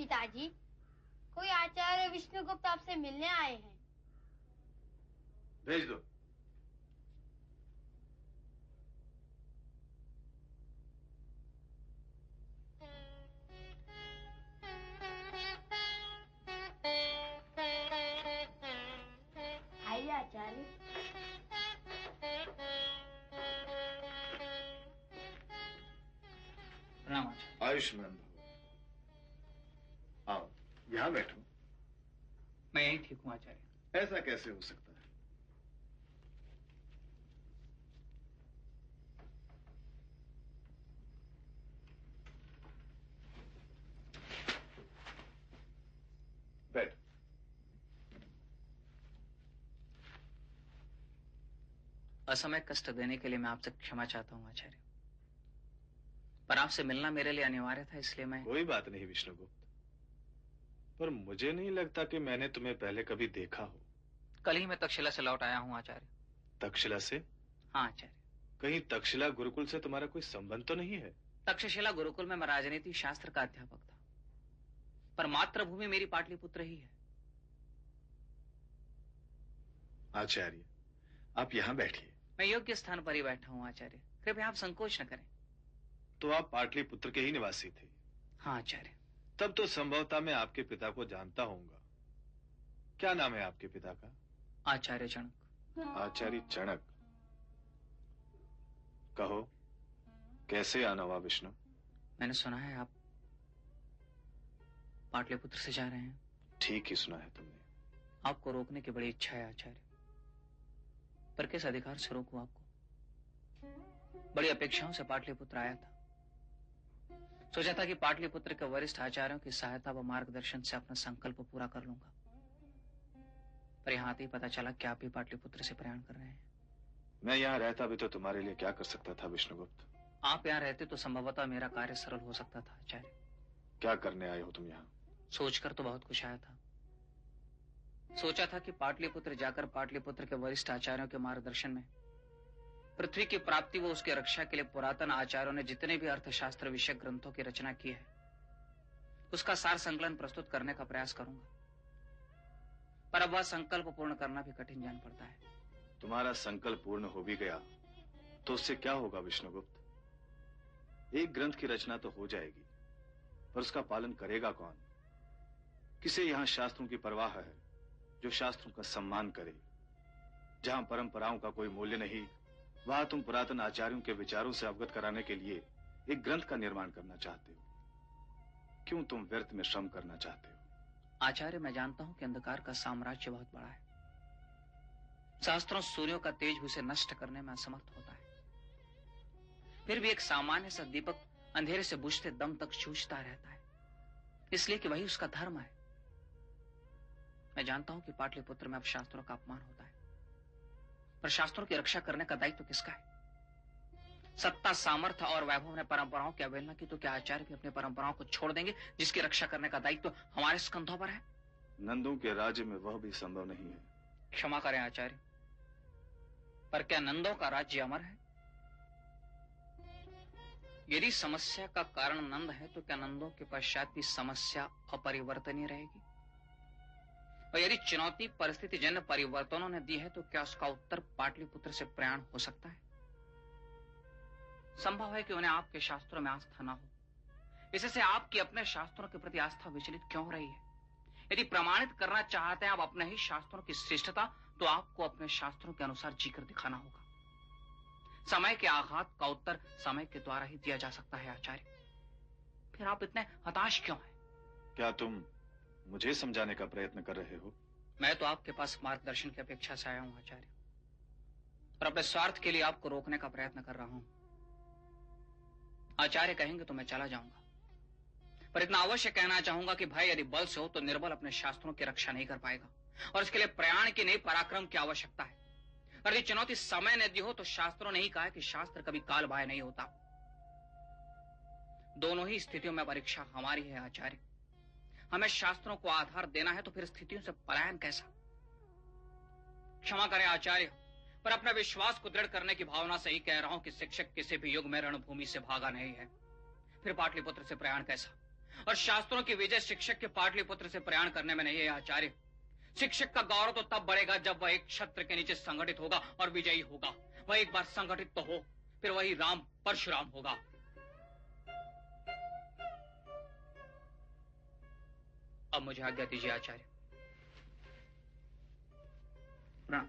पिताजी, कोई आचार्य विष्णुगुप्त आपसे मिलने आए हैं। भेज दो। आइए आचार्य। प्रणाम आचार्य। आयुष्मान भव। आओ, यहाँ बैठो। मैं यही ठीक हूँ आचार्य। ऐसा कैसे हो सकता है? बैठ। असमय कष्ट देने के लिए मैं आपसे क्षमा चाहता हूँ आचार्य, पर आपसे मिलना मेरे लिए अनिवार्य था, इसलिए मैं। कोई बात नहीं विष्णुगुप्त, पर मुझे नहीं लगता कि मैंने तुम्हें पहले कभी देखा हो। कल ही मैं तक्षशिला से लौट आया हूँ आचार्य। तक्षशिला से? हाँ आचार्य। कहीं तक्षशिला गुरुकुल से तुम्हारा कोई संबंध तो नहीं है? तक्षशिला गुरुकुल में मैं राजनीति शास्त्र का अध्यापक था, पर मातृभूमि मेरी पाटलिपुत्र ही है। आचार्य, आप यहाँ बैठिए। मैं योग्य स्थान पर ही बैठा हूँ आचार्य, कृपया आप संकोच न करें। तो आप पाटलिपुत्र के ही निवासी थे? हाँ आचार्य। तब तो संभवतः मैं आपके पिता को जानता होऊंगा। क्या नाम है आपके पिता का? आचार्य चणक। आचार्य चणक। कहो, कैसे आना हुआ विष्णु? मैंने सुना है आप पाटलिपुत्र से जा रहे हैं। ठीक ही सुना है तुमने। आपको रोकने की बड़ी इच्छा है आचार्य, पर किस अधिकार से रोकूं आपको? बड़ी अपेक्षाओं से पाटलिपुत्र आया था। सोचा था कि पाटलिपुत्र के वरिष्ठ आचार्यों की सहायता व मार्गदर्शन से अपना संकल्प पूरा कर लूंगा, पर यहां आते ही पता चला कि आप भी पाटलिपुत्र से प्रयाण कर रहे हैं। मैं यहाँ रहता भी तो तुम्हारे लिए क्या कर सकता था विष्णुगुप्त? आप यहाँ रहते तो संभवतः मेरा कार्य सरल हो सकता था आचार्य। क्या करने आए हो तुम यहाँ? सोचकर तो बहुत कुछ आया था। सोचा था कि पाटलिपुत्र जाकर पाटलिपुत्र के वरिष्ठ आचार्यों के मार्गदर्शन में पृथ्वी की प्राप्ति व उसकी रक्षा के लिए पुरातन आचार्यों ने जितने भी अर्थशास्त्र विषय ग्रंथों की रचना की है, उसका सार संकलन प्रस्तुत करने का प्रयास करूंगा, पर अब वह संकल्प पूर्ण करना भी कठिन जान पड़ता है। तुम्हारा संकल्प पूर्ण हो भी गया तो उससे क्या होगा विष्णुगुप्त? एक ग्रंथ की रचना तो हो जाएगी, पर उसका पालन करेगा कौन? किसे यहाँ शास्त्रों की परवाह है जो शास्त्रों का सम्मान करे? जहां परंपराओं का कोई मूल्य नहीं, वहां तुम पुरातन आचार्यों के विचारों से अवगत कराने के लिए एक ग्रंथ का निर्माण करना चाहते हो। क्यों तुम व्यर्थ में श्रम करना चाहते हो? आचार्य, मैं जानता हूं कि अंधकार का साम्राज्य बहुत बड़ा है। शास्त्रों सूर्यों का तेज भी उसे नष्ट करने में असमर्थ होता है। फिर भी एक सामान्य सा दीपक अंधेरे से बुझते दम तक जूझता रहता है, इसलिए कि वही उसका धर्म है। मैं जानता हूं कि पाटलिपुत्र में अब शास्त्रों का अपमान होता है, पर शास्त्रों की रक्षा करने का दायित्व किसका है? सत्ता, सामर्थ्य और वैभव ने परंपराओं की अवहेलना की तो क्या आचार्य भी अपनी परंपराओं को छोड़ देंगे जिसकी रक्षा करने का दायित्व हमारे स्कंधों पर है? नंदों के राज्य में वह भी संभव नहीं है। क्षमा करें आचार्य, पर क्या नंदों का राज्य अमर है? यदि समस्या का कारण नंद है तो क्या नंदों के पश्चात भी समस्या अपरिवर्तनीय रहेगी? और यदि चुनौती परिस्थिति जन्य परिवर्तनों ने दी है तो क्या उसका उत्तर पाटलिपुत्र से प्रयाण हो सकता है? संभव है कि उन्हें आपके शास्त्रों में आस्था ना हो, इससे आपकी अपने शास्त्रों के प्रति आस्था विचलित क्यों हो रही है? यदि प्रमाणित करना चाहते हैं आप अपने ही शास्त्रों की श्रेष्ठता, तो आपको अपने शास्त्रों के अनुसार जीकर दिखाना होगा। समय के आघात का उत्तर समय के द्वारा ही दिया जा सकता है आचार्य। फिर आप इतने हताश क्यों हैं? क्या तुम मुझे समझाने का प्रयत्न कर रहे हो? मैं तो आपके पास मार्गदर्शन की अपेक्षा से आया हूं आचार्य, और अपने स्वार्थ के लिए आपको रोकने का प्रयत्न कर रहा हूं। आचार्य कहेंगे तो मैं चला जाऊंगा, पर इतना अवश्य कहना चाहूंगा कि भाई यदि बल से हो तो निर्बल अपने शास्त्रों की रक्षा नहीं कर पाएगा, और इसके लिए प्रयाण की नहीं पराक्रम की आवश्यकता है। और यदि चुनौती समय ने दी हो तो शास्त्रों ने ही कहा है कि शास्त्र कभी काल बाह्य नहीं होता। दोनों ही स्थितियों में परीक्षा हमारी है आचार्य। हमें शास्त्रों को आधार देना है तो फिर स्थितियों से पलायन कैसा? क्षमा करें आचार्य, पर अपने विश्वास को दृढ़ करने की भावना से ही कह रहा हूं कि शिक्षक किसी भी युग में रणभूमि से भागा नहीं है। फिर पाटलिपुत्र से प्रयाण कैसा? और शास्त्रों की विजय शिक्षक के पाटलिपुत्र से प्रयाण करने में नहीं है आचार्य। शिक्षक का गौरव तो तब बढ़ेगा जब वह एक छत्र के नीचे संगठित होगा और विजयी होगा। वह एक बार संगठित तो हो, फिर वही राम परशुराम होगा। अब मुझे आज्ञा दीजिए आचार्य। प्रणाम।